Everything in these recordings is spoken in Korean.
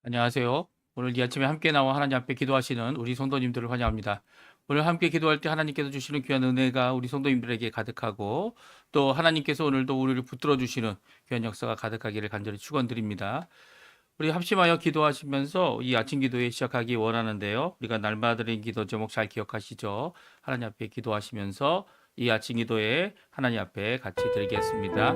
안녕하세요. 오늘 이 아침에 함께 나와 하나님 앞에 기도하시는 우리 성도님들을 환영합니다. 오늘 함께 기도할 때 하나님께서 주시는 귀한 은혜가 우리 성도님들에게 가득하고 또 하나님께서 오늘도 우리를 붙들어 주시는 귀한 역사가 가득하기를 간절히 축원드립니다. 우리 합심하여 기도하시면서 이 아침 기도에 시작하기 원하는데요. 우리가 날마다 드린 기도 제목 잘 기억하시죠? 하나님 앞에 기도하시면서 이 아침 기도에 하나님 앞에 같이 드리겠습니다.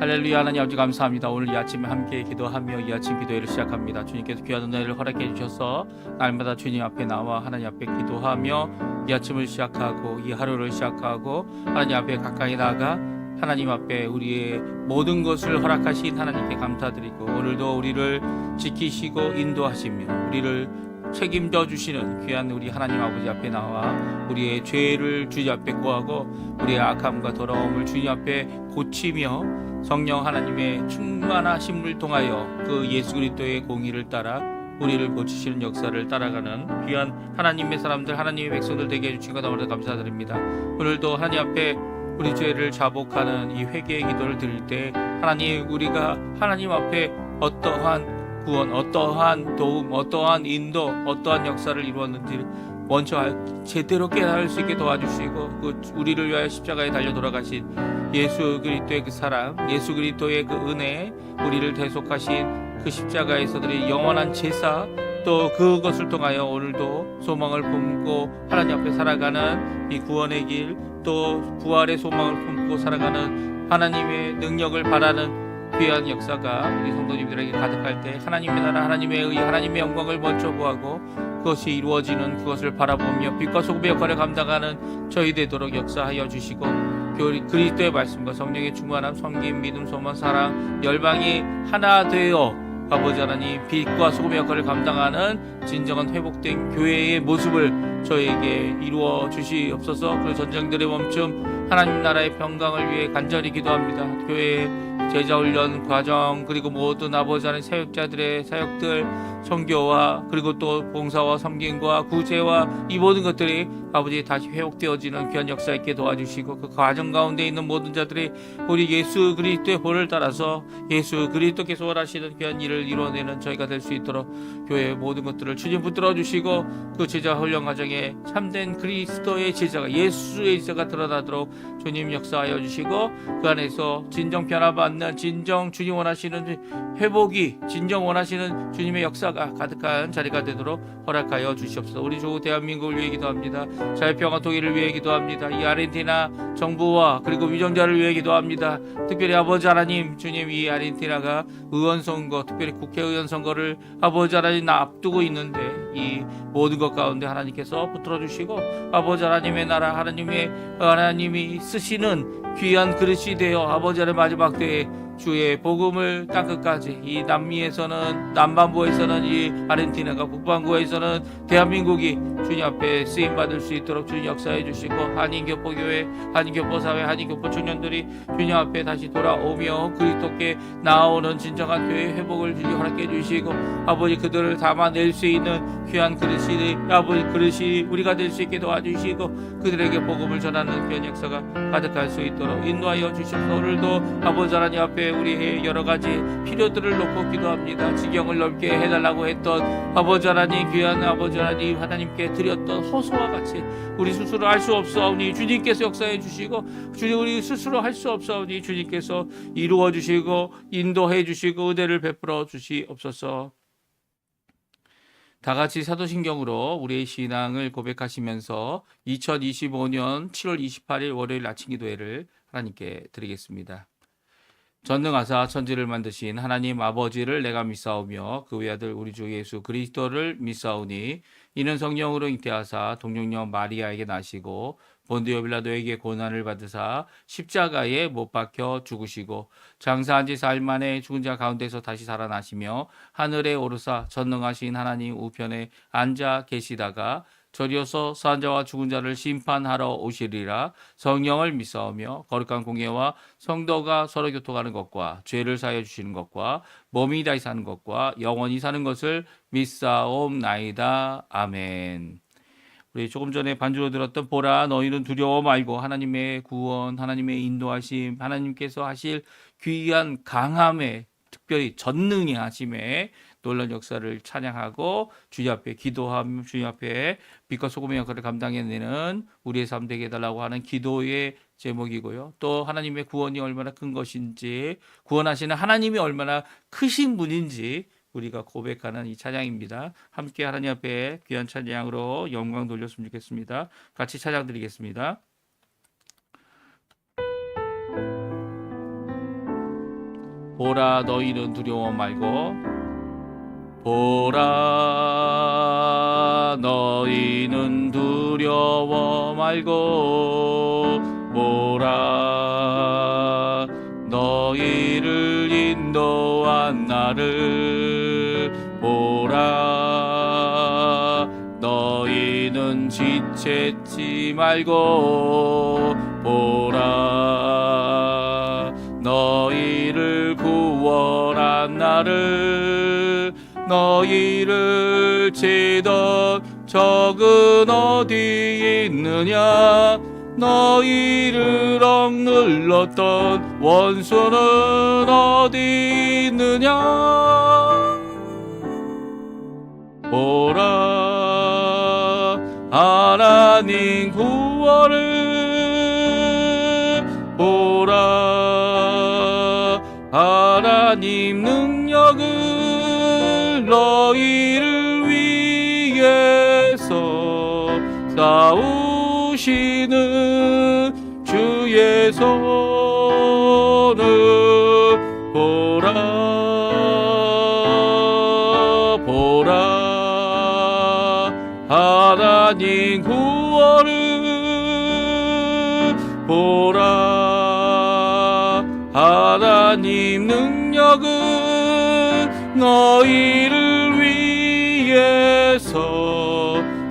할렐루야. 하나님 아버지 감사합니다. 오늘 이 아침에 함께 기도하며 이 아침 기도회를 시작합니다. 주님께서 귀한 은혜를 허락해 주셔서 날마다 주님 앞에 나와 하나님 앞에 기도하며 이 아침을 시작하고 이 하루를 시작하고 하나님 앞에 가까이 나아가 하나님 앞에 우리의 모든 것을 허락하신 하나님께 감사드리고 오늘도 우리를 지키시고 인도하시며 우리를 책임져 주시는 귀한 우리 하나님 아버지 앞에 나와 우리의 죄를 주님 앞에 구하고 우리의 악함과 더러움을 주님 앞에 고치며 성령 하나님의 충만하심을 통하여 그 예수 그리스도의 공의를 따라 우리를 고치시는 역사를 따라가는 귀한 하나님의 사람들, 하나님의 백성들 되게 해주시고 너무나 감사드립니다. 오늘도 하나님 앞에 우리 죄를 자복하는 이 회개의 기도를 드릴 때 하나님, 우리가 하나님 앞에 어떠한 구원, 어떠한 도움, 어떠한 인도, 어떠한 역사를 이루었는지 먼저 제대로 깨달을 수 있게 도와주시고 그 우리를 위하여 십자가에 달려 돌아가신 예수 그리스도의 그 사랑, 예수 그리스도의 그 은혜, 우리를 대속하신 그 십자가에서들의 영원한 제사, 또 그것을 통하여 오늘도 소망을 품고 하나님 앞에 살아가는 이 구원의 길, 또 부활의 소망을 품고 살아가는 하나님의 능력을 바라는 귀한 역사가 우리 성도님들에게 가득할 때 하나님의 나라, 하나님의 의, 하나님의 영광을 먼저 구하고 그것이 이루어지는 그것을 바라보며 빛과 소금의 역할을 감당하는 저희 되도록 역사하여 주시고 그리스도의 말씀과 성령의 충만함, 섬김, 믿음, 소망, 사랑, 열방이 하나 되어 아버지 하나님 빛과 소금의 역할을 감당하는 진정한 회복된 교회의 모습을 저에게 이루어 주시옵소서. 그 전쟁들의 멈춤, 하나님 나라의 평강을 위해 간절히 기도합니다. 교회의 제자훈련 과정, 그리고 모든 아버지 하나님 사역자들의 사역들, 선교와 그리고 또 봉사와 섬김과 구제와 이 모든 것들이 아버지 다시 회복되어지는 귀한 역사 있게 도와주시고 그 과정 가운데 있는 모든 자들이 우리 예수 그리스도의 본을 따라서 예수 그리스도께서 원하시는 귀한 일을 이루어내는 저희가 될 수 있도록 교회의 모든 것들을 주님 붙들어 주시고 그 제자 훈련 과정에 참된 그리스도의 제자가, 예수의 제자가 드러나도록 주님 역사하여 주시고 그 안에서 진정 변화받는, 진정 주님 원하시는 회복이, 진정 원하시는 주님의 역사가 가득한 자리가 되도록 허락하여 주시옵소서. 우리 주 대한민국을 위해 기도합니다. 자유평화 통일을 위해 기도합니다. 이 아르헨티나 정부와 그리고 위정자를 위해 기도합니다. 특별히 아버지 하나님, 주님, 이 아르헨티나가 의원 선거, 특별히 국회의원 선거를 아버지 하나님 앞두고 있는데 이 모든 것 가운데 하나님께서 붙들어 주시고 아버지 하나님의 나라, 하나님이 쓰시는 귀한 그릇이 되어 아버지 하나님 마지막 때에 주의 복음을 땅끝까지, 이 남미에서는, 남반부에서는, 이 아르헨티나가 북반구에서는 대한민국이 주님 앞에 쓰임 받을 수 있도록 주님 역사해 주시고 한인교포교회, 한인교포사회, 한인교포 청년들이 주님 앞에 다시 돌아오며 그리스도께 나아오는 진정한 교회의 회복을 주님 허락해 주시고 아버지 그들을 담아낼 수 있는 귀한 그릇이, 아버지 그릇이 우리가 될 수 있게 도와주시고 그들에게 복음을 전하는 귀한 역사가 가득할 수 있도록 인도하여 주시옵소서. 오늘도 아버지 하나님 앞에 우리의 여러 가지 필요들을 놓고 기도합니다. 지경을 넓게 해달라고 했던 아버지 하나님, 귀한 아버지 하나님, 하나님께 드렸던 호소와 같이 우리 스스로 할 수 없사오니 주님께서 역사해 주시고 주님, 우리 스스로 할 수 없사오니 주님께서 이루어 주시고 인도해 주시고 은혜를 베풀어 주시옵소서. 다 같이 사도신경으로 우리의 신앙을 고백하시면서 2025년 7월 28일 월요일 아침 기도회를 하나님께 드리겠습니다. 전능하사 천지를 만드신 하나님 아버지를 내가 믿사오며 그 외아들 우리 주 예수 그리스도를 믿사오니 이는 성령으로 잉태하사 동정녀 마리아에게 나시고 본디오 빌라도에게 고난을 받으사 십자가에 못 박혀 죽으시고 장사한 지 사흘 만에 죽은 자 가운데서 다시 살아나시며 하늘에 오르사 전능하신 하나님 우편에 앉아 계시다가 저리어서 산 자와 죽은 자를 심판하러 오시리라. 성령을 믿사오며 거룩한 공예와 성도가 서로 교통하는 것과 죄를 사하여 주시는 것과 몸이 다시 사는 것과 영원히 사는 것을 믿사옵나이다. 아멘. 우리 조금 전에 반주로 들었던 보라 너희는 두려워 말고 하나님의 구원, 하나님의 인도하심, 하나님께서 하실 귀한 강함에, 특별히 전능히 하심에 놀라운 역사를 찬양하고 주님 앞에 기도하며 주님 앞에 빛과 소금의 역할을 감당해내는 우리의 삶 되게 해달라고 하는 기도의 제목이고요. 또 하나님의 구원이 얼마나 큰 것인지, 구원하시는 하나님이 얼마나 크신 분인지 우리가 고백하는 이 찬양입니다. 함께 하나님 앞에 귀한 찬양으로 영광 돌렸으면 좋겠습니다. 같이 찬양 드리겠습니다. 보라 너희는 두려워 말고, 보라 너희는 두려워 말고, 보라 너희를 인도한 나를, 보라 너희는 지체치 말고, 보라 너희를 구원한 나를, 너희를 치던 적은 어디 있느냐, 너희를 억눌렀던 원수는 어디 있느냐. 보라 하나님 구원을, 보라 하나님 능력을, 너희를 위해서 싸우시는 주의 손을, 보라 보라 하나님 구원을, 보라 하나님 능력은, 너희를 위해서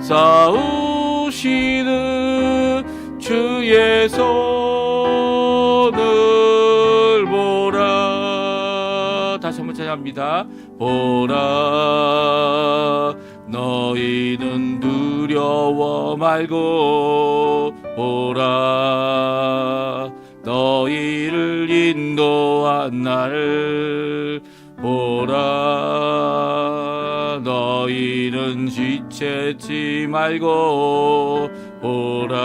싸우시는 주의 손을, 보라. 다시 한번 찬양합니다. 보라 너희는 두려워 말고, 보라 너희를 인도한 나를, 보라 너희는 지체치 말고, 보라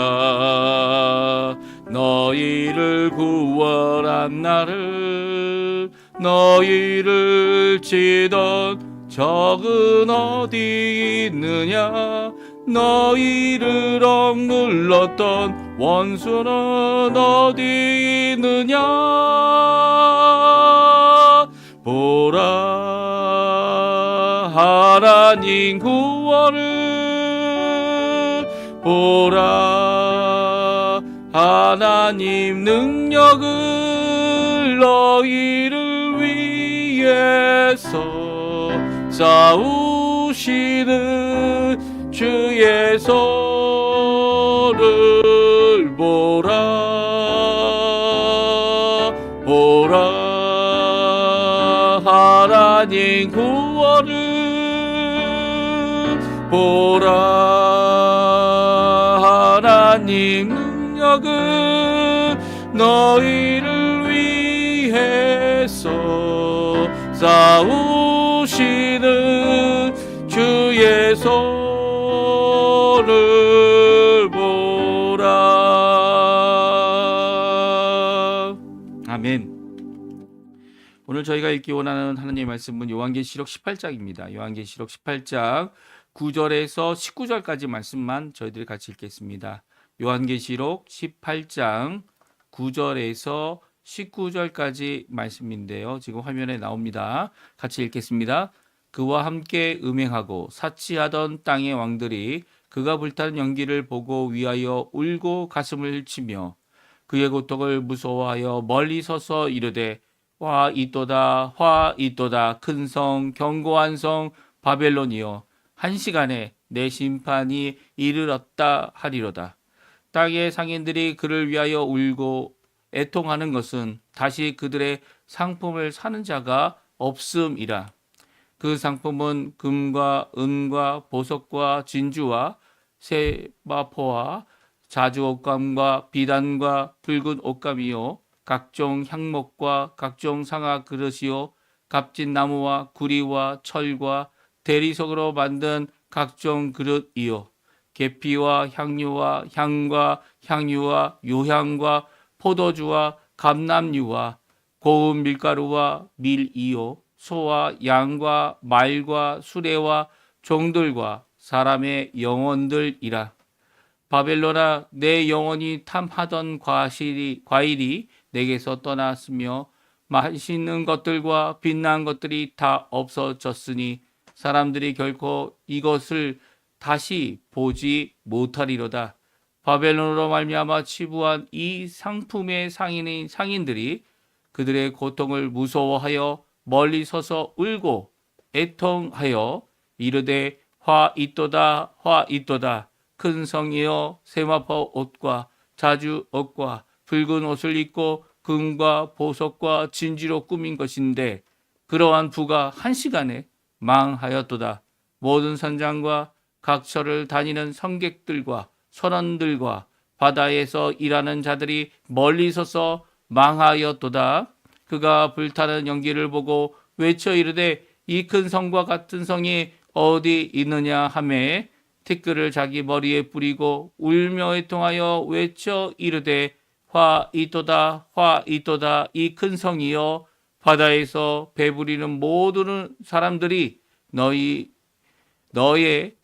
너희를 구원한 나를, 너희를 치던 적은 어디 있느냐, 너희를 억눌렀던 원수는 어디 있느냐. 보라 하나님 구원을, 보라 하나님 능력을, 너희를 위해서 싸우시는 주의 손을, 보라 보라 하나님 구원을, 보라 하나님 능력을, 너희를 위해서 싸우시는 주의 손을, 보라. 아멘. 오늘 저희가 읽기 원하는 하나님의 말씀은 요한계시록 18장입니다. 요한계시록 18장 9절에서 19절까지 말씀만 저희들이 같이 읽겠습니다. 요한계시록 18장 9절에서 19절까지 말씀인데요. 지금 화면에 나옵니다. 같이 읽겠습니다. 그와 함께 음행하고 사치하던 땅의 왕들이 그가 불타는 연기를 보고 위하여 울고 가슴을 치며 그의 고통을 무서워하여 멀리 서서 이르되, 화 있도다, 화 있도다, 큰 성, 견고한 성 바벨론이여, 한 시간에 내 심판이 이르렀다 하리로다. 땅의 상인들이 그를 위하여 울고 애통하는 것은 다시 그들의 상품을 사는 자가 없음이라. 그 상품은 금과 은과 보석과 진주와 세마포와 자주 옷감과 비단과 붉은 옷감이요, 각종 향목과 각종 상아 그릇이요, 값진 나무와 구리와 철과 대리석으로 만든 각종 그릇이요. 계피와 향유와 향과 향유와 요향과 포도주와 감람유와 고운 밀가루와 밀이요. 소와 양과 말과 수레와 종들과 사람의 영혼들이라. 바벨론아, 내 영혼이 탐하던 과일이 내게서 떠났으며 맛있는 것들과 빛난 것들이 다 없어졌으니 사람들이 결코 이것을 다시 보지 못하리로다. 바벨론으로 말미암아 치부한 이 상품의 상인들이 그들의 고통을 무서워하여 멀리 서서 울고 애통하여 이르되 화 있도다 화 있도다. 큰 성이여 세마포 옷과 자주 옷과 붉은 옷을 입고 금과 보석과 진주로 꾸민 것인데 그러한 부가 한 시간에 망하였도다. 모든 선장과 각처를 다니는 성객들과 선원들과 바다에서 일하는 자들이 멀리 서서 망하였도다. 그가 불타는 연기를 보고 외쳐 이르되 이 큰 성과 같은 성이 어디 있느냐 하매 티끌을 자기 머리에 뿌리고 울며 애통하여 외쳐 이르되 화 있도다 화 있도다. 이 큰 성이여 바다에서 배부리는 모든 사람들이 너의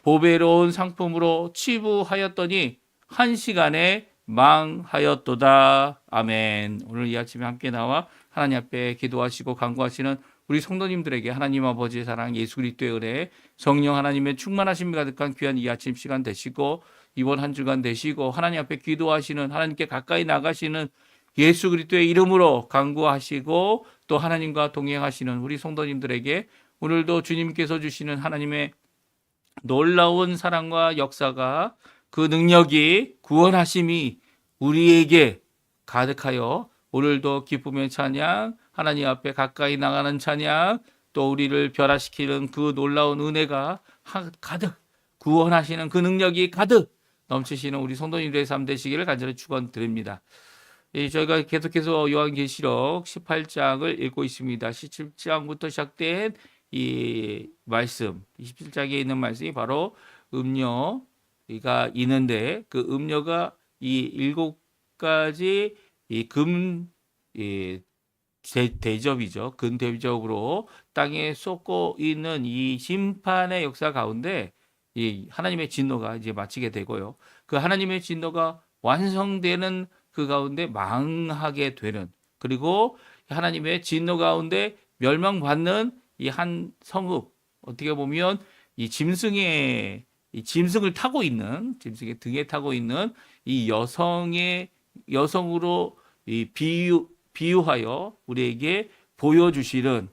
보배로운 상품으로 치부하였더니 한 시간에 망하였도다. 아멘. 오늘 이 아침에 함께 나와 하나님 앞에 기도하시고 간구하시는 우리 성도님들에게 하나님 아버지의 사랑, 예수 그리스도의 은혜, 성령 하나님의 충만하심이 가득한 귀한 이 아침 시간 되시고 이번 한 주간 되시고 하나님 앞에 기도하시는, 하나님께 가까이 나가시는 예수 그리스도의 이름으로 간구하시고 또 하나님과 동행하시는 우리 성도님들에게 오늘도 주님께서 주시는 하나님의 놀라운 사랑과 역사가, 그 능력이, 구원하심이 우리에게 가득하여 오늘도 기쁨의 찬양, 하나님 앞에 가까이 나가는 찬양, 또 우리를 변화시키는 그 놀라운 은혜가 가득, 구원하시는 그 능력이 가득 넘치시는 우리 성도님들의 삶 되시기를 간절히 축원드립니다. 저희가 계속해서 요한계시록 18장을 읽고 있습니다. 17장부터 시작된 이 말씀, 27장에 있는 말씀이 바로 음료가 있는데 그 음료가 이 일곱 가지 대접이죠. 근 대접으로 땅에 쏟고 있는 이 심판의 역사 가운데 이 하나님의 진노가 이제 마치게 되고요. 그 하나님의 진노가 완성되는 그 가운데 망하게 되는, 그리고 하나님의 진노 가운데 멸망받는 이 한 성읍, 어떻게 보면 이 짐승을 타고 있는, 짐승의 등에 타고 있는 이 여성으로 이 비유하여 우리에게 보여주시는,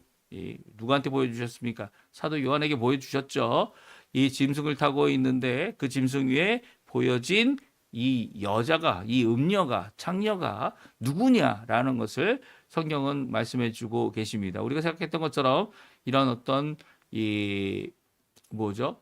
누구한테 보여주셨습니까? 사도 요한에게 보여주셨죠. 이 짐승을 타고 있는데 그 짐승 위에 보여진 이 여자가, 이 음녀가, 창녀가 누구냐라는 것을 성경은 말씀해 주고 계십니다. 우리가 생각했던 것처럼 이런 어떤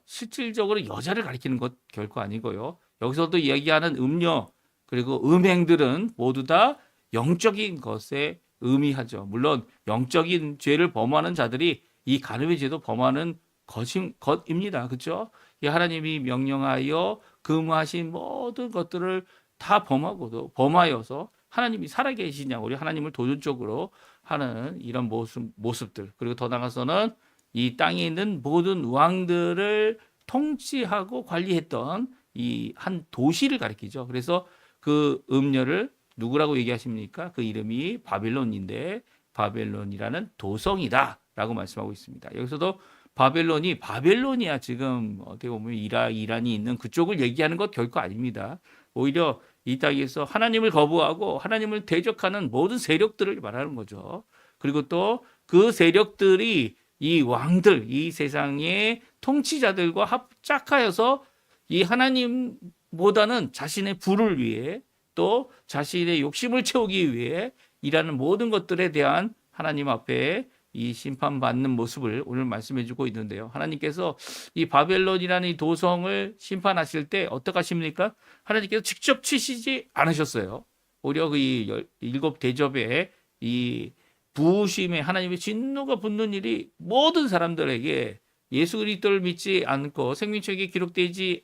실질적으로 여자를 가리키는 것 결코 아니고요. 여기서도 이야기하는 음녀 그리고 음행들은 모두 다 영적인 것에 의미하죠. 물론 영적인 죄를 범하는 자들이 이 간음의 죄도 범하는 것입니다. 그렇죠? 이 하나님이 명령하여 금하신 모든 것들을 다 범하여서 하나님이 살아계시냐, 우리 하나님을 도전적으로 하는 이런 모습들, 그리고 더 나아가서는 이 땅에 있는 모든 왕들을 통치하고 관리했던 이 한 도시를 가리키죠. 그래서 그 음녀를 누구라고 얘기하십니까? 그 이름이 바벨론인데 바벨론이라는 도성이다 라고 말씀하고 있습니다. 여기서도 바벨론이야 지금 어떻게 보면 이란이 있는 그쪽을 얘기하는 것 결코 아닙니다. 오히려 이 땅에서 하나님을 거부하고 하나님을 대적하는 모든 세력들을 말하는 거죠. 그리고 또 그 세력들이 이 왕들, 이 세상의 통치자들과 합작하여서 이 하나님보다는 자신의 부를 위해 또 자신의 욕심을 채우기 위해 일하는 모든 것들에 대한 하나님 앞에 이 심판받는 모습을 오늘 말씀해 주고 있는데요. 하나님께서 이 바벨론이라는 이 도성을 심판하실 때 어떻게 하십니까? 하나님께서 직접 치시지 않으셨어요. 오히려 그 일곱 대접에 이 부심에 하나님의 진노가 붙는 일이 모든 사람들에게 예수 그리스도를 믿지 않고 생명책에 기록되지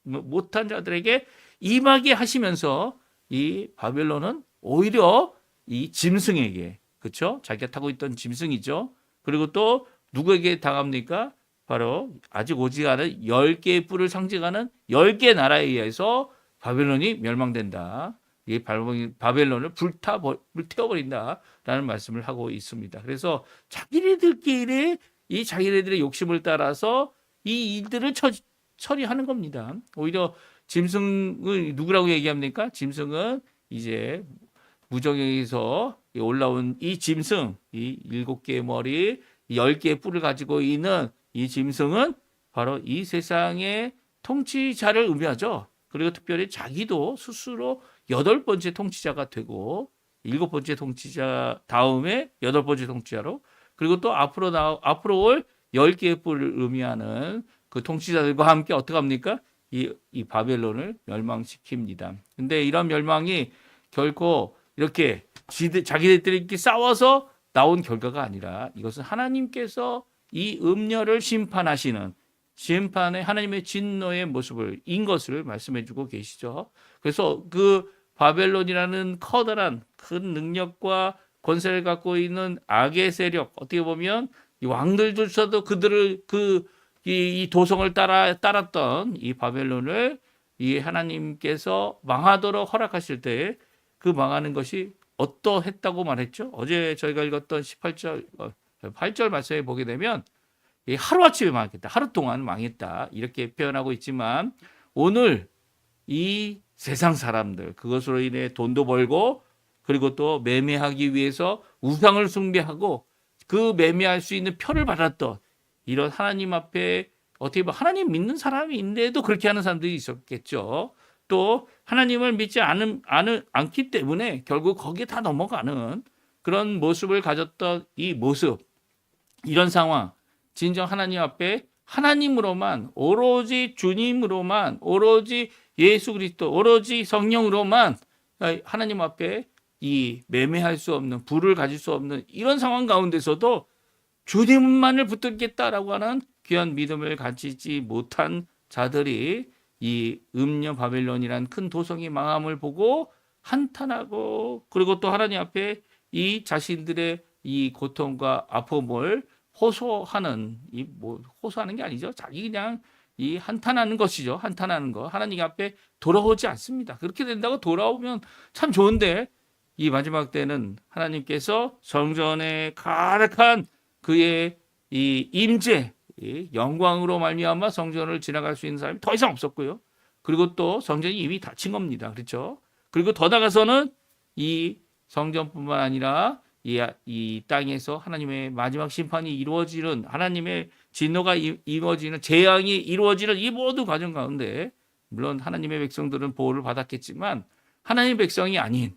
못한 자들에게 임하게 하시면서 이 바벨론은 오히려 이 짐승에게 그렇죠? 자기가 타고 있던 짐승이죠. 그리고 또 누구에게 당합니까? 바로 아직 오지 않은 10개의 뿔을 상징하는 10개 나라에 의해서 바벨론이 멸망된다. 이 바벨론을 불태워버린다라는 말씀을 하고 있습니다. 그래서 자기네들끼리 이 자기네들의 욕심을 따라서 이 일들을 처리하는 겁니다. 오히려 짐승을 누구라고 얘기합니까? 짐승은 이제 무정에서 올라온 이 짐승, 이 7개의 머리, 10개의 뿔을 가지고 있는 이 짐승은 바로 이 세상의 통치자를 의미하죠. 그리고 특별히 자기도 스스로 8번째 통치자가 되고 7번째 통치자 다음에 8번째 통치자로 그리고 또 앞으로 올 10개의 뿔을 의미하는 그 통치자들과 함께 어떻게 합니까? 이 바벨론을 멸망시킵니다. 근데 이런 멸망이 결코 이렇게 자기들끼리 이렇게 싸워서 나온 결과가 아니라 이것은 하나님께서 이 음녀를 심판하시는 심판의 하나님의 진노의 모습을 인 것을 말씀해 주고 계시죠. 그래서 그 바벨론이라는 커다란 큰 능력과 권세를 갖고 있는 악의 세력 어떻게 보면 이 왕들조차도 그들을 이 도성을 따랐던 이 바벨론을 이 하나님께서 망하도록 허락하실 때 그 망하는 것이 어떠했다고 말했죠? 어제 저희가 읽었던 8절 말씀에 보게 되면 하루아침에 망했다. 하루 동안 망했다. 이렇게 표현하고 있지만 오늘 이 세상 사람들 그것으로 인해 돈도 벌고 그리고 또 매매하기 위해서 우상을 숭배하고 그 매매할 수 있는 표를 받았던 이런 하나님 앞에 어떻게 보면 하나님 믿는 사람인데도 그렇게 하는 사람들이 있었겠죠. 또 하나님을 믿지 않기 때문에 결국 거기에 다 넘어가는 그런 모습을 가졌던 이 모습 이런 상황 진정 하나님 앞에 하나님으로만 오로지 주님으로만 오로지 예수 그리스도 오로지 성령으로만 하나님 앞에 이 매매할 수 없는 부를 가질 수 없는 이런 상황 가운데서도 주님만을 붙들겠다라고 하는 귀한 믿음을 가지지 못한 자들이 이 음녀 바벨론이란 큰 도성이 망함을 보고 한탄하고 그리고 또 하나님 앞에 이 자신들의 이 고통과 아픔을 호소하는 호소하는 게 아니죠. 자기 그냥 이 한탄하는 것이죠. 한탄하는 거. 하나님 앞에 돌아오지 않습니다. 그렇게 된다고 돌아오면 참 좋은데 이 마지막 때는 하나님께서 성전에 가득한 그의 이 임재 영광으로 말미암아 성전을 지나갈 수 있는 사람이 더 이상 없었고요. 그리고 또 성전이 이미 닫힌 겁니다. 그렇죠? 그리고 더 나가서는 이 성전뿐만 아니라 이 땅에서 하나님의 마지막 심판이 이루어지는 하나님의 진노가 이루어지는 재앙이 이루어지는 이 모든 과정 가운데 물론 하나님의 백성들은 보호를 받았겠지만 하나님의 백성이 아닌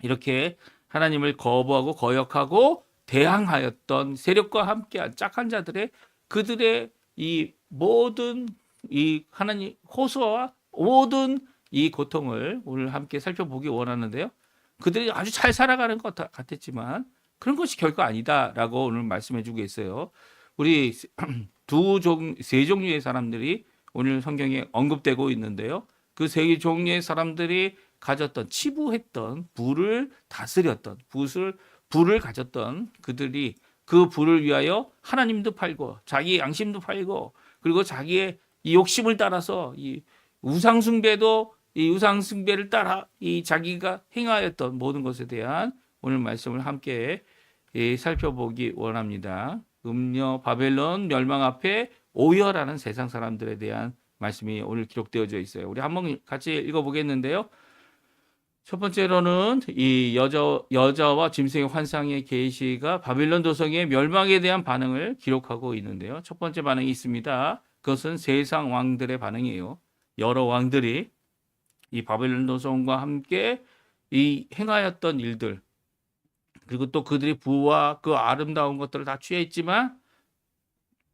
이렇게 하나님을 거부하고 거역하고 대항하였던 세력과 함께한 짝한 자들의 그들의 이 모든 이 하나님 호소와 모든 이 고통을 오늘 함께 살펴보기 원하는데요. 그들이 아주 잘 살아가는 것 같았지만 그런 것이 결코 아니다라고 오늘 말씀해주고 있어요. 우리 세 종류의 사람들이 오늘 성경에 언급되고 있는데요. 그 세 종류의 사람들이 가졌던 치부했던 부를 다스렸던 부를 가졌던 그들이 그 부를 위하여 하나님도 팔고 자기 양심도 팔고 그리고 자기의 이 욕심을 따라서 이 우상숭배도 이 우상숭배를 따라 이 자기가 행하였던 모든 것에 대한 오늘 말씀을 함께 살펴보기 원합니다. 음녀 바벨론 멸망 앞에 오열하는 세상 사람들에 대한 말씀이 오늘 기록되어져 있어요. 우리 한번 같이 읽어보겠는데요. 첫 번째로는 이 여자와 짐승의 환상의 계시가 바빌론 도성의 멸망에 대한 반응을 기록하고 있는데요. 첫 번째 반응이 있습니다. 그것은 세상 왕들의 반응이에요. 여러 왕들이 이 바빌론 도성과 함께 이 행하였던 일들 그리고 또 그들이 부와 그 아름다운 것들을 다 취했지만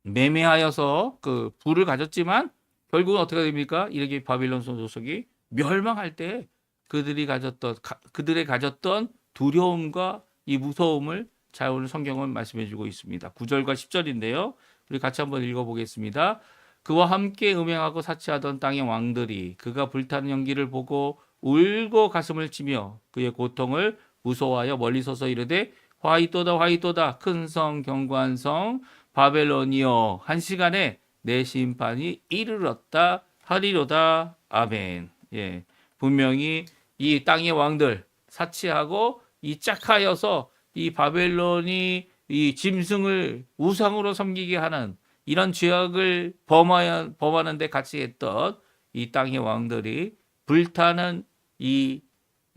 매매하여서 그 부를 가졌지만 결국은 어떻게 됩니까? 이렇게 바빌론 도성이 멸망할 때 그들의 가졌던 두려움과 이 무서움을 잘 오늘 성경은 말씀해 주고 있습니다. 9절과 10절인데요. 우리 같이 한번 읽어보겠습니다. 그와 함께 음행하고 사치하던 땅의 왕들이 그가 불타는 연기를 보고 울고 가슴을 치며 그의 고통을 무서워하여 멀리 서서 이르되 화이또다 화이또다 큰 성 견고한 성 바벨론이여 한 시간에 내 심판이 이르렀다 하리로다. 아멘. 예, 분명히 이 땅의 왕들 사치하고 이 짝하여서 이 바벨론이 이 짐승을 우상으로 섬기게 하는 이런 죄악을 범하는 데 같이 했던 이 땅의 왕들이 불타는 이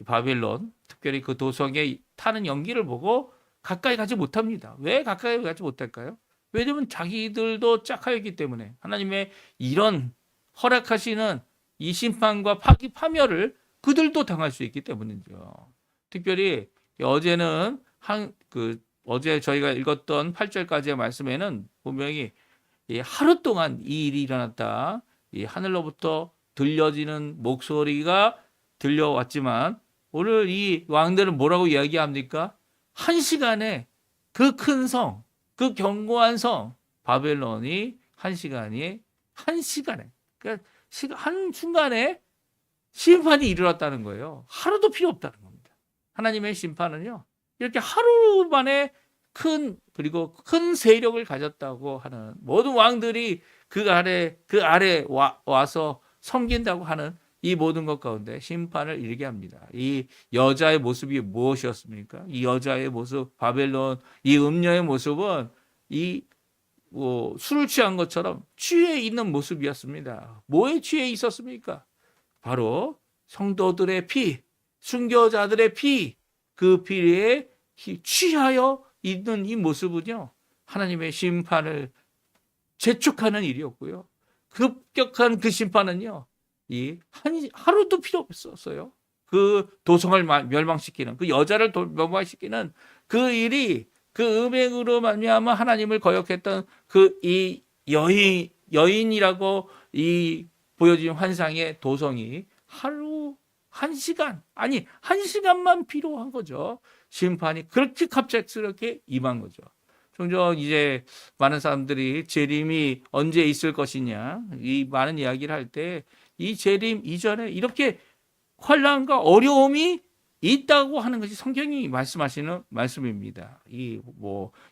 바벨론, 특별히 그 도성에 타는 연기를 보고 가까이 가지 못합니다. 왜 가까이 가지 못할까요? 왜냐하면 자기들도 짝하였기 때문에 하나님의 이런 허락하시는 이 심판과 파멸을 그들도 당할 수 있기 때문이죠. 특별히 어제는 어제 저희가 읽었던 8절까지의 말씀에는 분명히 하루 동안 이 일이 일어났다. 이 하늘로부터 들려지는 목소리가 들려왔지만 오늘 이 왕들은 뭐라고 이야기합니까? 한 시간에 그 큰 성, 그 견고한 성 바벨론이 한 시간에 그러니까 한 순간에 심판이 이르렀다는 거예요. 하루도 필요 없다는 겁니다. 하나님의 심판은요. 이렇게 하루 만에 그리고 큰 세력을 가졌다고 하는 모든 왕들이 그 아래 와서 섬긴다고 하는 이 모든 것 가운데 심판을 이르게 합니다. 이 여자의 모습이 무엇이었습니까? 이 여자의 모습, 바벨론, 이 음녀의 모습은 술을 취한 것처럼 취해 있는 모습이었습니다. 뭐에 취해 있었습니까? 바로 성도들의 피, 순교자들의 피, 그 피에 취하여 있는 이 모습은요, 하나님의 심판을 재촉하는 일이었고요. 급격한 그 심판은요, 하루도 필요 없었어요. 그 도성을 멸망시키는, 그 여자를 멸망시키는 그 일이 그 음행으로 말미암아 하나님을 거역했던 이 여인이라고 보여진 환상의 도성이 한 시간만 필요한 거죠. 심판이 그렇게 갑작스럽게 임한 거죠. 종종 이제 많은 사람들이 재림이 언제 있을 것이냐 이 많은 이야기를 할 때 이 재림 이전에 이렇게 환난과 어려움이 있다고 하는 것이 성경이 말씀하시는 말씀입니다.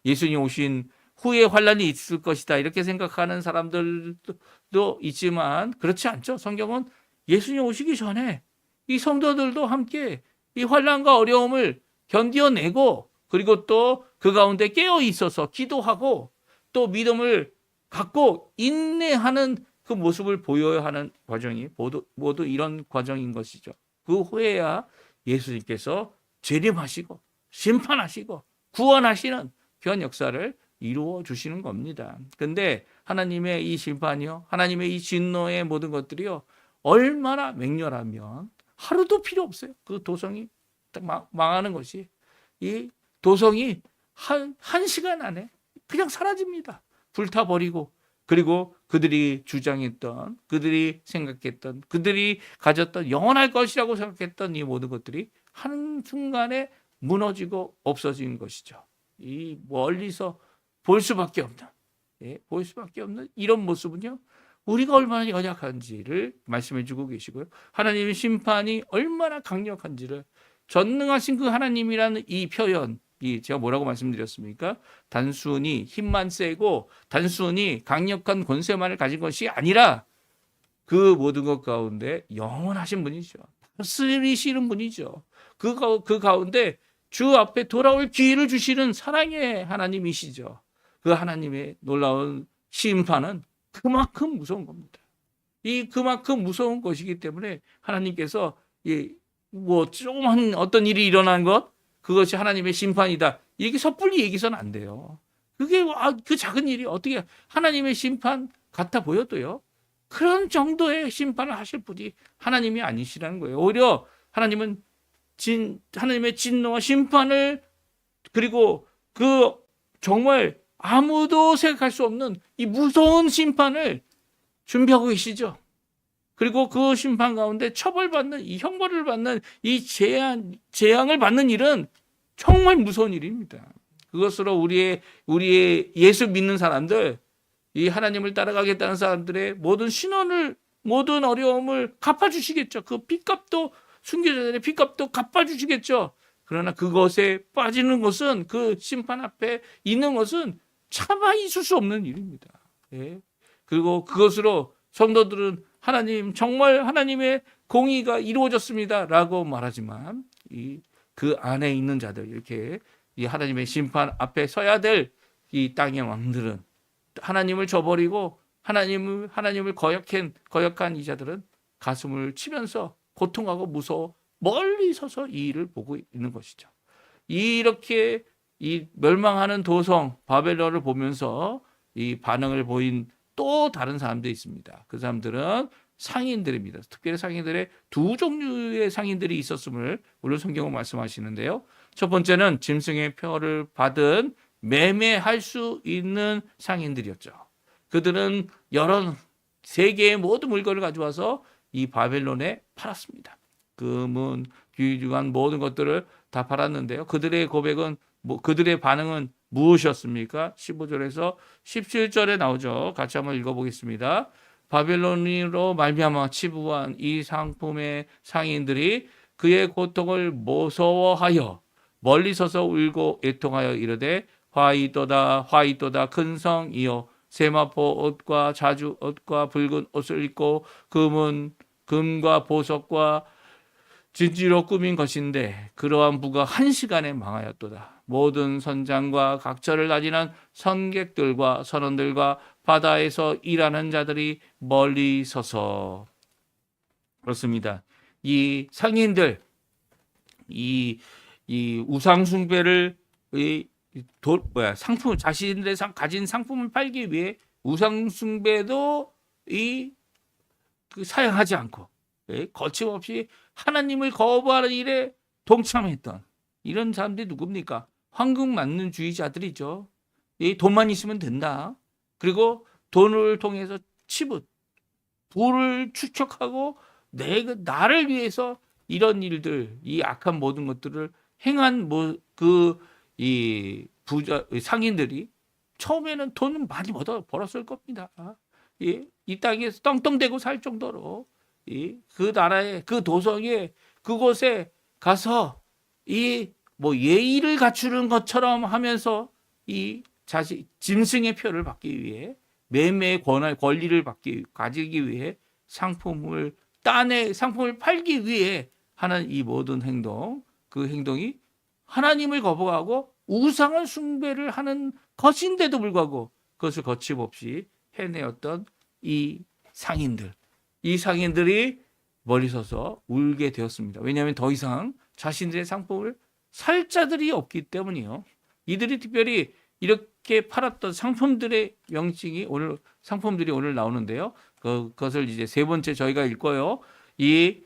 예수님 오신 후에 환난이 있을 것이다 이렇게 생각하는 사람들도 있지만 그렇지 않죠. 성경은 예수님 오시기 전에 이 성도들도 함께 이 환난과 어려움을 견뎌내고 그리고 또 그 가운데 깨어 있어서 기도하고 또 믿음을 갖고 인내하는 그 모습을 보여야 하는 과정이 모두 이런 과정인 것이죠. 그 후에야 예수님께서 재림하시고 심판하시고 구원하시는 귀한 역사를 이루어 주시는 겁니다. 근데 하나님의 이 심판이요, 하나님의 이 진노의 모든 것들이요, 얼마나 맹렬하면 하루도 필요 없어요. 그 도성이 망하는 것이. 이 도성이 한 시간 안에 그냥 사라집니다. 불타버리고 그리고 그들이 주장했던, 그들이 생각했던, 그들이 가졌던 영원할 것이라고 생각했던 이 모든 것들이 한순간에 무너지고 없어진 것이죠. 이 멀리서 볼 수밖에 없는 이런 모습은요. 우리가 얼마나 연약한지를 말씀해 주고 계시고요. 하나님의 심판이 얼마나 강력한지를 전능하신 그 하나님이라는 이 표현, 제가 뭐라고 말씀드렸습니까? 단순히 힘만 세고 단순히 강력한 권세만을 가진 것이 아니라 그 모든 것 가운데 영원하신 분이죠. 다스리시는 분이죠. 그 가운데 주 앞에 돌아올 기회를 주시는 사랑의 하나님이시죠. 그 하나님의 놀라운 심판은 그만큼 무서운 겁니다. 그만큼 무서운 것이기 때문에 하나님께서 조그만 어떤 일이 일어난 것 그것이 하나님의 심판이다. 이렇게 섣불리 얘기해서는 안 돼요. 그 작은 일이 어떻게 하나님의 심판 같아 보여도요. 그런 정도의 심판을 하실 분이 하나님이 아니시라는 거예요. 오히려 하나님은 하나님의 진노와 심판을 그리고 정말 아무도 생각할 수 없는 이 무서운 심판을 준비하고 계시죠. 그리고 그 심판 가운데 처벌받는 이 형벌을 받는 이 재앙을 받는 일은 정말 무서운 일입니다. 그것으로 우리의 예수 믿는 사람들, 이 하나님을 따라가겠다는 사람들의 모든 신원을, 모든 어려움을 갚아주시겠죠. 그 핏값도, 순교자들의 핏값도 갚아주시겠죠. 그러나 그것에 빠지는 것은, 그 심판 앞에 있는 것은 차마 있을 수 없는 일입니다. 예. 그리고 그것으로 성도들은 하나님, 정말 하나님의 공의가 이루어졌습니다 라고 말하지만, 그 안에 있는 자들, 이렇게 이 하나님의 심판 앞에 서야 될 이 땅의 왕들은, 하나님을 저버리고 하나님을 거역한 이 자들은 가슴을 치면서 고통하고 무서워 멀리 서서 이 일을 보고 있는 것이죠. 이렇게 이 멸망하는 도성 바벨론을 보면서 이 반응을 보인 또 다른 사람들이 있습니다. 그 사람들은 상인들입니다. 특별히 상인들의 두 종류의 상인들이 있었음을 오늘 성경은 말씀하시는데요. 첫 번째는 짐승의 표를 받은 매매할 수 있는 상인들이었죠. 그들은 여러 세계의 모든 물건을 가져와서 이 바벨론에 팔았습니다. 금은 귀중한 모든 것들을 다 팔았는데요. 그들의 고백은 그들의 반응은 무엇이었습니까? 15절에서 17절에 나오죠. 같이 한번 읽어보겠습니다. 바벨론으로 말미암아 치부한 이 상품의 상인들이 그의 고통을 무서워하여 멀리 서서 울고 애통하여 이르되 화이도다 화이도다 큰 성이여 세마포 옷과 자주 옷과 붉은 옷을 입고 금과 보석과 진지로 꾸민 것인데 그러한 부가 한 시간에 망하였도다. 모든 선장과 각처를 다니는 선객들과 선원들과 바다에서 일하는 자들이 멀리 서서. 그렇습니다. 이 상인들, 이 우상 숭배를 상품, 자신들의 가진 상품을 팔기 위해 우상 숭배도 사용하지 않고 거침없이 하나님을 거부하는 일에 동참했던 이런 사람들이 누굽니까? 황금만능주의자들이죠. 돈만 있으면 된다. 그리고 돈을 통해서 부를 축적하고 나를 위해서 이런 일들, 이 악한 모든 것들을 행한 이 상인들이 처음에는 돈은 많이 벌었을 겁니다. 이 땅에서 떵떵대고 살 정도로 그 나라에, 그 도성에, 그곳에 가서 예의를 갖추는 것처럼 하면서 짐승의 표를 받기 위해, 매매의 권리를 가지기 위해 상품을 팔기 위해 하는 이 모든 행동, 그 행동이 하나님을 거부하고 우상을 숭배를 하는 것인데도 불구하고 그것을 거침없이 해내었던 이 상인들이 멀리 서서 울게 되었습니다. 왜냐하면 더 이상 자신들의 상품을 살 자들이 없기 때문이요. 이들이 특별히 이렇게 팔았던 상품들의 상품들이 오늘 나오는데요. 그것을 이제 세 번째 저희가 읽고요. 이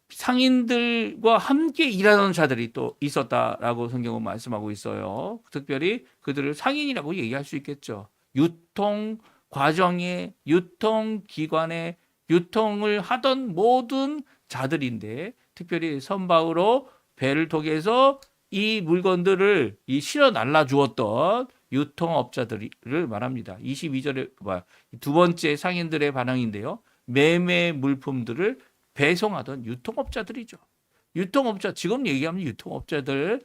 상인들과 함께 일하는 자들이 또 있었다라고 성경은 말씀하고 있어요. 특별히 그들을 상인이라고 얘기할 수 있겠죠. 유통 과정에, 유통기관에 유통을 하던 모든 자들인데, 특별히 선박으로 배를 통해서 이 물건들을 실어 날라 주었던 유통업자들을 말합니다. 22절에 두 번째 상인들의 반응인데요. 매매 물품들을 배송하던 유통업자들이죠. 지금 얘기하면 유통업자들을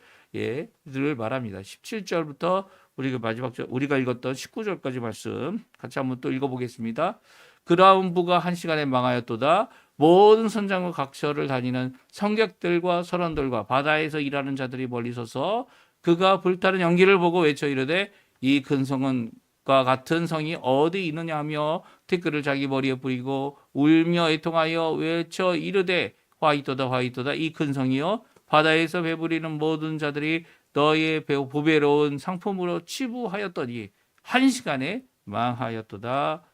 말합니다. 17절부터 우리가 읽었던 19절까지 말씀 같이 한번 또 읽어보겠습니다. 그러한 부가 한 시간에 망하였도다. 모든 선장과 각처를 다니는 성객들과 선원들과 바다에서 일하는 자들이 멀리 서서 그가 불타는 연기를 보고 외쳐 이르되 이 큰 성과 같은 성이 어디 있느냐 하며 티끌을 자기 머리에 뿌리고 울며 애통하여 외쳐 이르되 화이토다 화이토다 이 큰 성이여 바다에서 배부리는 모든 자들이 너의 보배로운 상품으로 치부하였더니 한 시간에 망하였도다.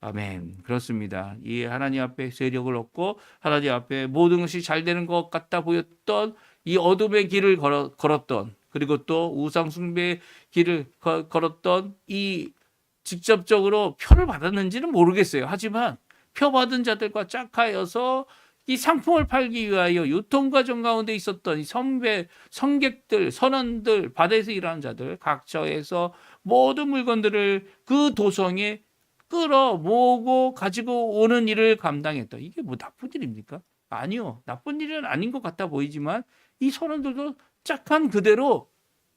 아멘. 그렇습니다. 이 하나님 앞에 세력을 얻고 하나님 앞에 모든 것이 잘 되는 것 같다 보였던 이 어둠의 길을 걸었던, 그리고 또 우상 숭배의 길을 걸었던 이 직접적으로 표를 받았는지는 모르겠어요. 하지만 표 받은 자들과 짝하여서 이 상품을 팔기 위하여 유통 과정 가운데 있었던 이 성객들, 선원들, 바다에서 일하는 자들 각처에서 모든 물건들을 그 도성에 끌어 모으고 가지고 오는 일을 감당했다. 이게 뭐 나쁜 일입니까? 아니요. 나쁜 일은 아닌 것 같아 보이지만 이 선원들도 짝한 그대로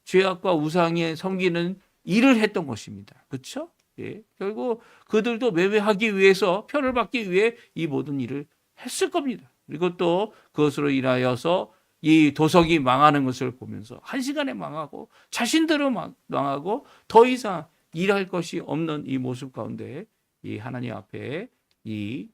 죄악과 우상에 섬기는 일을 했던 것입니다. 그렇죠? 예. 결국 그들도 매매하기 위해서 표를 받기 위해 이 모든 일을 했을 겁니다. 그리고 또 그것으로 인하여서 이 도성이 망하는 것을 보면서 한시간에 망하고 자신들은 망하고 더 이상 일할 것이 없는 이 모습 가운데 이 하나님 앞에 이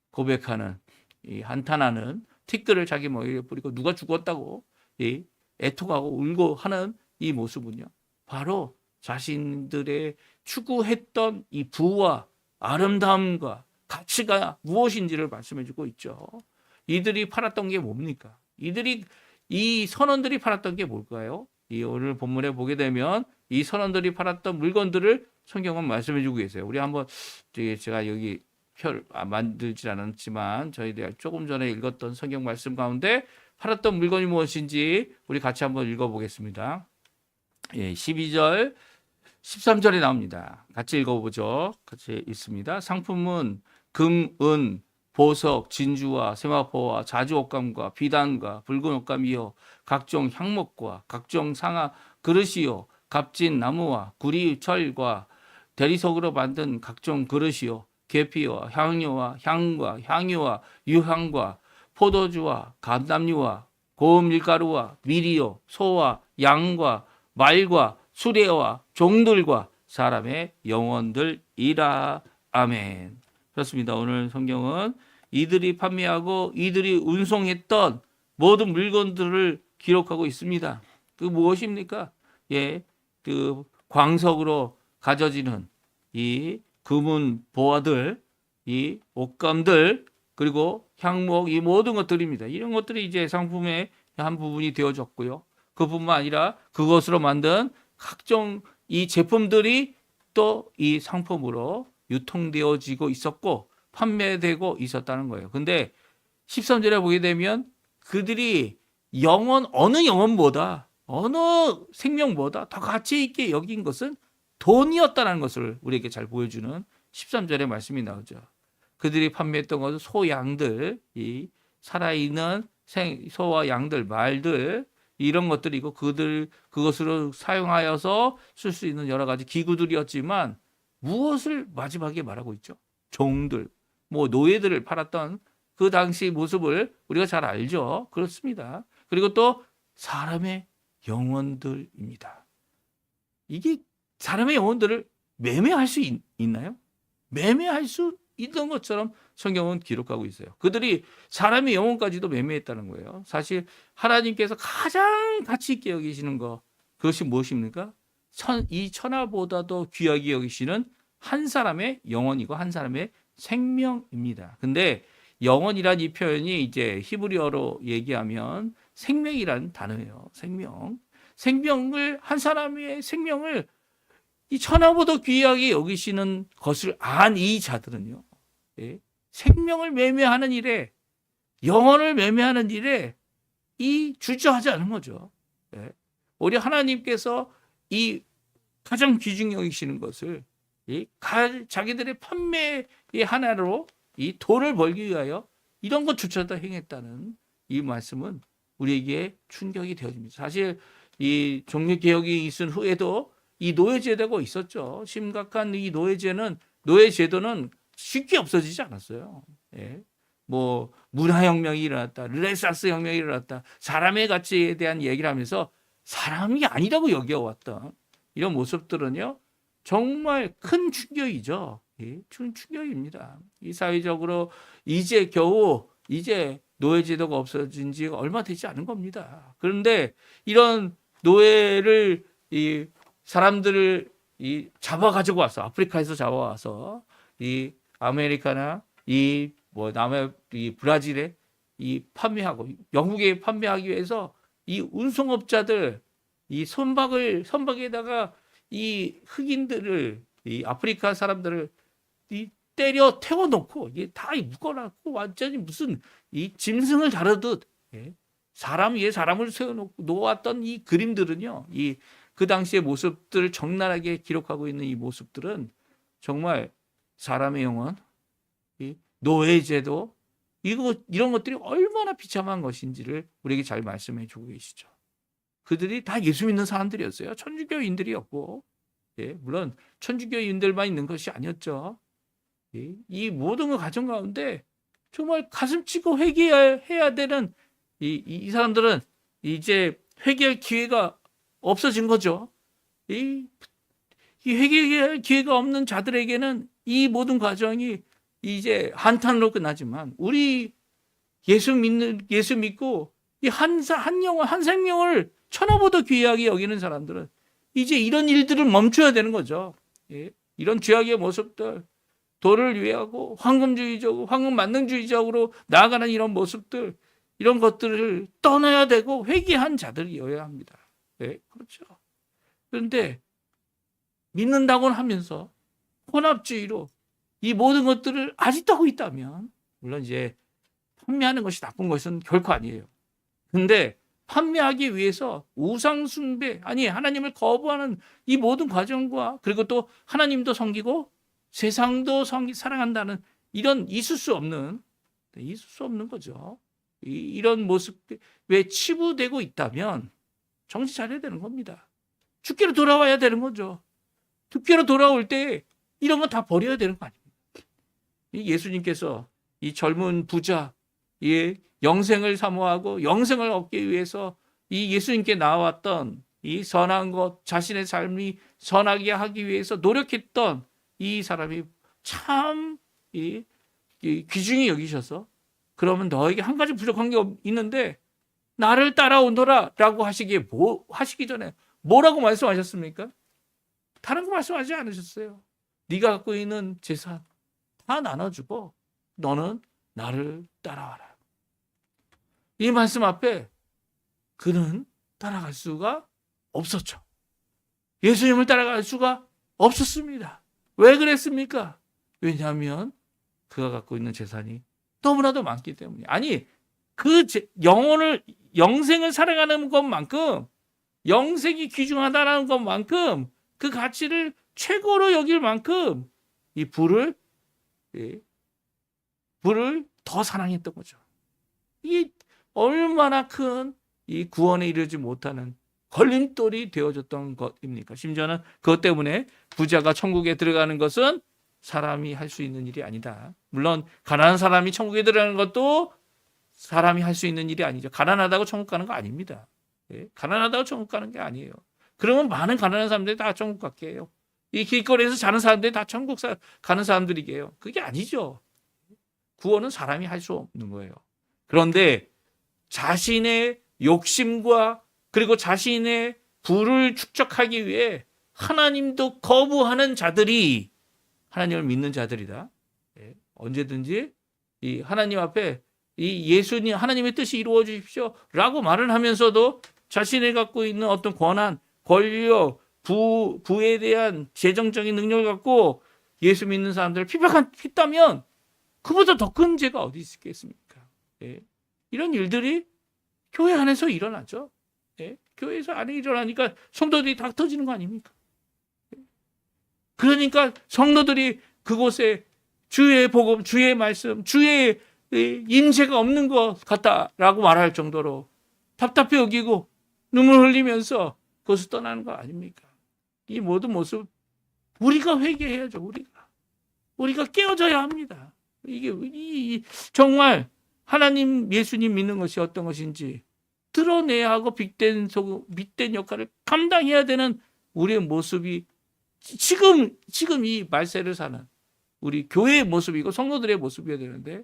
고백하는 이 한탄하는 티끌을 자기 머리에 뿌리고 누가 죽었다고 이 애통하고 울고 하는 이 모습은요. 바로 자신들의 추구했던 이 부와 아름다움과 가치가 무엇인지를 말씀해 주고 있죠. 이들이 팔았던 게 뭡니까? 이 선원들이 팔았던 게 뭘까요? 이 오늘 본문에 보게 되면 이 선원들이 팔았던 물건들을 성경은 말씀해 주고 계세요. 우리 한번 제가 여기 표를 만들지 않았지만 저희들 조금 전에 읽었던 성경 말씀 가운데 팔았던 물건이 무엇인지 우리 같이 한번 읽어보겠습니다. 예, 12절, 13절에 나옵니다. 같이 읽어보죠. 같이 읽습니다. 상품은 금, 은, 보석, 진주와 세마포와 자주 옷감과 비단과 붉은 옷감이요 각종 향목과 각종 상아 그릇이요 값진 나무와 구리 철과 대리석으로 만든 각종 그릇이요 계피와 향료와 향과 향유와 유향과 포도주와 감람류와 고운 밀가루와 밀이요 소와 양과 말과 수레와 종들과 사람의 영혼들이라. 아멘. 그렇습니다. 오늘 성경은 이들이 판매하고 이들이 운송했던 모든 물건들을 기록하고 있습니다. 그 무엇입니까? 예, 그 광석으로 가져지는 이 금은 보화들, 이 옷감들, 그리고 향목, 이 모든 것들입니다. 이런 것들이 이제 상품의 한 부분이 되어졌고요. 그뿐만 아니라 그것으로 만든 각종 이 제품들이 또 이 상품으로 유통되어지고 있었고 판매되고 있었다는 거예요. 근데 13절에 보게 되면 그들이 어느 영혼보다 어느 생명보다 더 가치 있게 여긴 것은 돈이었다는 것을 우리에게 잘 보여주는 13절의 말씀이 나오죠. 그들이 판매했던 것은 소, 양들, 이 살아있는 소와 양들, 말들 이런 것들이고 그것으로 사용하여서 쓸 수 있는 여러 가지 기구들이었지만 무엇을 마지막에 말하고 있죠? 종들, 뭐 노예들을 팔았던 그 당시 모습을 우리가 잘 알죠. 그렇습니다. 그리고 또 사람의 영혼들입니다. 이게 사람의 영혼들을 매매할 수 있나요? 매매할 수 있던 것처럼 성경은 기록하고 있어요. 그들이 사람의 영혼까지도 매매했다는 거예요. 사실 하나님께서 가장 가치 있게 여기시는 것, 그것이 무엇입니까? 이 천하보다도 귀하게 여기시는 한 사람의 영혼이고 한 사람의 생명입니다. 근데 영혼이란 이 표현이 이제 히브리어로 얘기하면 생명이라는 단어예요. 생명을 한 사람의 생명을 이 천하보다 귀하게 여기시는 것을 안 이 자들은요. 예, 생명을 매매하는 일에 영혼을 매매하는 일에 이 주저하지 않은 거죠. 예, 오히려 하나님께서 이 가장 귀중히 여기시는 것을 자기들의 판매의 하나로 이 돈을 벌기 위하여 이런 것조차도 행했다는 이 말씀은 우리에게 충격이 되어집니다. 사실 이 종교개혁이 있은 후에도 이 노예제도가 있었죠. 심각한 이 노예제도는 쉽게 없어지지 않았어요. 예. 뭐 문화혁명이 일어났다, 르네상스 혁명이 일어났다, 사람의 가치에 대한 얘기를 하면서 사람이 아니라고 여겨왔던 이런 모습들은요 정말 큰 충격이죠. 예, 큰 충격입니다. 이 사회적으로 이제 겨우 노예제도가 없어진 지 얼마 되지 않은 겁니다. 그런데 이런 노예를 이 사람들을 잡아 가지고 와서 아프리카에서 잡아와서 이 아메리카나 남의 이 브라질에 판매하고 영국에 판매하기 위해서 이 운송업자들 이 선박에다가 이 흑인들을 이 아프리카 사람들을 때려 태워놓고 이게 다 묶어놨고 완전히 무슨 이 짐승을 다루듯 사람 위에 사람을 세워놓고 놓았던 이 그림들은요, 이 그 당시의 모습들을 적나라하게 기록하고 있는 이 모습들은 정말 사람의 영혼, 이 노예제도 이런 것들이 얼마나 비참한 것인지를 우리에게 잘 말씀해 주고 계시죠. 그들이 다 예수 믿는 사람들이었어요. 천주교인들이었고, 물론 천주교인들만 있는 것이 아니었죠. 이 모든 과정 가운데 정말 가슴 치고 회개해야 되는 이 사람들은 이제 회개할 기회가 없어진 거죠. 이 회개할 기회가 없는 자들에게는 이 모든 과정이 이제 한탄으로 끝나지만, 우리 예수 믿고 이 한 영혼, 한 생명을 천하보다 귀하게 여기는 사람들은 이제 이런 일들을 멈춰야 되는 거죠. 이런 죄악의 모습들, 도를 위하고 황금주의적으로, 황금만능주의적으로 나아가는 이런 모습들, 이런 것들을 떠나야 되고 회개한 자들이어야 합니다. 그렇죠. 그런데 믿는다고는 하면서 혼합주의로 이 모든 것들을 아직도 하고 있다면, 물론 이제 판매하는 것이 나쁜 것은 결코 아니에요. 근데 판매하기 위해서 우상 숭배, 아니 하나님을 거부하는 이 모든 과정과, 그리고 또 하나님도 섬기고 세상도 사랑한다는 이런 있을 수 없는 거죠. 이런 모습에 치부되고 있다면 정신 차려야 되는 겁니다. 주께로 돌아와야 되는 거죠. 주께로 돌아올 때 이런 건 다 버려야 되는 거 아닙니까? 예수님께서 이 젊은 부자, 영생을 사모하고 영생을 얻기 위해서 이 예수님께 나왔던 이 선한 것, 자신의 삶이 선하게 하기 위해서 노력했던 이 사람이 참 귀중히 여기셔서, 그러면 너에게 한 가지 부족한 게 있는데 나를 따라오너라 라고 하시기 전에 뭐라고 말씀하셨습니까? 다른 거 말씀하지 않으셨어요. 네가 갖고 있는 재산 다 나눠주고 너는 나를 따라와라. 이 말씀 앞에 그는 따라갈 수가 없었죠. 예수님을 따라갈 수가 없었습니다. 왜 그랬습니까? 왜냐하면 그가 갖고 있는 재산이 너무나도 많기 때문에. 아니, 그 영생을 살아가는 것만큼, 영생이 귀중하다는 것만큼, 그 가치를 최고로 여길 만큼 이 불을 더 사랑했던 거죠. 이 얼마나 큰 이 구원에 이르지 못하는 걸림돌이 되어졌던 것입니까? 심지어는 그것 때문에 부자가 천국에 들어가는 것은 사람이 할 수 있는 일이 아니다. 물론 가난한 사람이 천국에 들어가는 것도 사람이 할 수 있는 일이 아니죠. 가난하다고 천국 가는 거 아닙니다. 가난하다고 천국 가는 게 아니에요. 그러면 많은 가난한 사람들이 다 천국 갔게 해요. 이 길거리에서 자는 사람들이 다 천국 가는 사람들이게요. 그게 아니죠. 구원은 사람이 할 수 없는 거예요. 그런데 자신의 욕심과 그리고 자신의 부를 축적하기 위해 하나님도 거부하는 자들이 하나님을 믿는 자들이다. 언제든지 이 하나님 앞에 이 예수님, 하나님의 뜻이 이루어 주십시오 라고 말을 하면서도 자신이 갖고 있는 어떤 권한, 권력, 부에 대한 재정적인 능력을 갖고 예수 믿는 사람들을 핍박했다면 그보다 더 큰 죄가 어디 있겠습니까? 이런 일들이 교회 안에서 일어나죠. 교회에서 안에 일어나니까 성도들이 다 터지는 거 아닙니까? 그러니까 성도들이 그곳에 주의 복음, 주의 말씀, 주의 임재가 없는 것 같다라고 말할 정도로 답답해 여기고 눈물 흘리면서 그것을 떠나는 거 아닙니까? 이 모든 모습 우리가 회개해야죠. 우리가 깨어져야 합니다. 이게 정말 하나님, 예수님 믿는 것이 어떤 것인지 드러내야 하고 빛된 역할을 감당해야 되는 우리의 모습이 지금 이 말세를 사는 우리 교회의 모습이고 성도들의 모습이어야 되는데,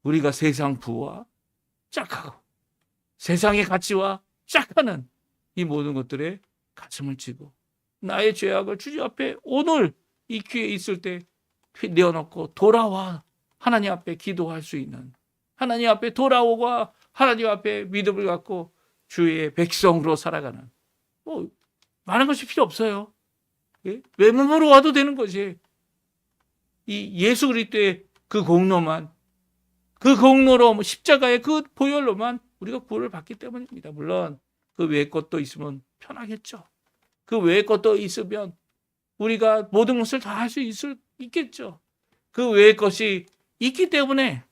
우리가 세상 부와 짝하고 세상의 가치와 짝하는 이 모든 것들에 가슴을 치고 나의 죄악을 주님 앞에 오늘 이 기회에 있을 때 내어놓고 돌아와 하나님 앞에 기도할 수 있는, 하나님 앞에 돌아오고 하나님 앞에 믿음을 갖고 주의 백성으로 살아가는, 많은 것이 필요 없어요. 외모로 와도 되는 것이, 이 예수 그리스도의 그 공로만, 그 공로로 십자가의 그 보혈로만 우리가 구원을 받기 때문입니다. 물론 그 외의 것도 있으면 편하겠죠. 그 외의 것도 있으면 우리가 모든 것을 다 할 수 있겠죠. 그 외의 것이 있기 때문에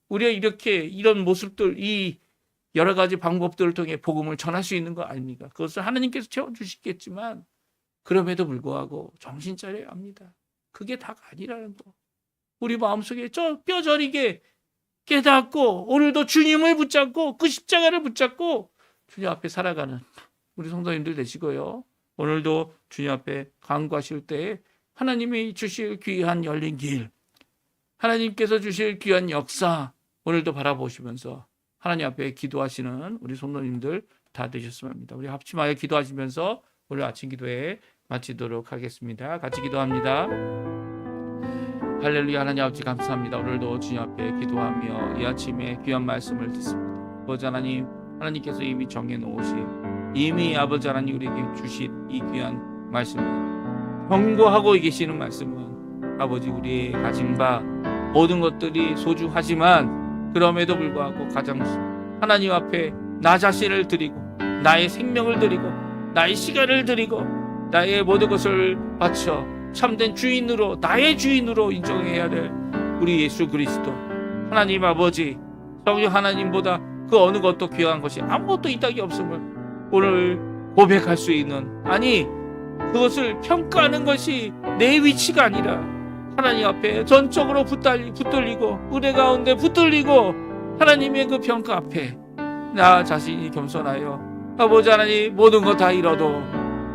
우리가 이렇게 이런 모습들, 이 여러 가지 방법들을 통해 복음을 전할 수 있는 거 아닙니까? 그것을 하나님께서 채워주시겠지만 그럼에도 불구하고 정신 차려야 합니다. 그게 다가 아니라는 거. 우리 마음속에 저 뼈저리게 깨닫고 오늘도 주님을 붙잡고 그 십자가를 붙잡고 주님 앞에 살아가는 우리 성도님들 되시고요. 오늘도 주님 앞에 간구하실 때에 하나님이 주실 귀한 열린 길, 하나님께서 주실 귀한 역사 오늘도 바라보시면서 하나님 앞에 기도하시는 우리 성도님들 다 되셨으면 합니다. 우리 합심하여 기도하시면서 오늘 아침 기도회 마치도록 하겠습니다. 같이 기도합니다. 할렐루야. 하나님 아버지 감사합니다. 오늘도 주님 앞에 기도하며 이 아침에 귀한 말씀을 듣습니다. 아버지 하나님, 하나님께서 이미 정해놓으신, 이미 아버지 하나님 우리에게 주신 이 귀한 말씀은, 경고하고 계시는 말씀은 아버지 우리의 가진 바 모든 것들이 소중하지만 그럼에도 불구하고 가장 하나님 앞에 나 자신을 드리고 나의 생명을 드리고 나의 시간을 드리고 나의 모든 것을 바쳐 참된 주인으로, 나의 주인으로 인정해야 될 우리 예수 그리스도 하나님 아버지, 성령 하나님보다 그 어느 것도 귀한 것이 아무것도 이 땅에 없음을 오늘 고백할 수 있는, 아니 그것을 평가하는 것이 내 위치가 아니라 하나님 앞에 전적으로 붙들리고 은혜 가운데 붙들리고 하나님의 그 평가 앞에 나 자신이 겸손하여 아버지 하나님 모든 것 다 잃어도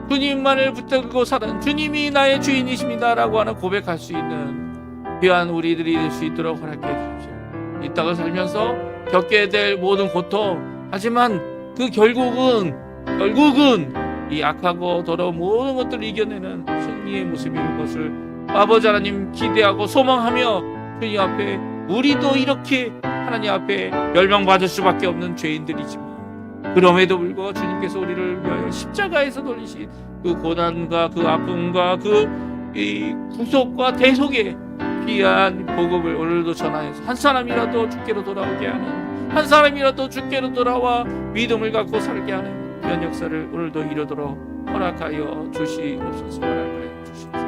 주님만을 붙들고 사는 주님이 나의 주인이십니다 라고 하는 고백할 수 있는 귀한 우리들이 될 수 있도록 허락해 주십시오. 이 땅을 살면서 겪게 될 모든 고통, 하지만 그 결국은 이 악하고 더러운 모든 것들을 이겨내는 승리의 모습인 것을 아버지 하나님 기대하고 소망하며 주님 앞에 우리도 이렇게 하나님 앞에 멸망받을 수밖에 없는 죄인들이지만 그럼에도 불구하고 주님께서 우리를 위하여 십자가에서 돌리신 그 고난과 그 아픔과 이 구속과 대속의 귀한 복음을 오늘도 전하여서 한 사람이라도 주께로 돌아오게 하는, 한 사람이라도 주께로 돌아와 믿음을 갖고 살게 하는 그런 역사를 오늘도 이루도록 허락하여 주시옵소서. 허락하여 주시옵소서.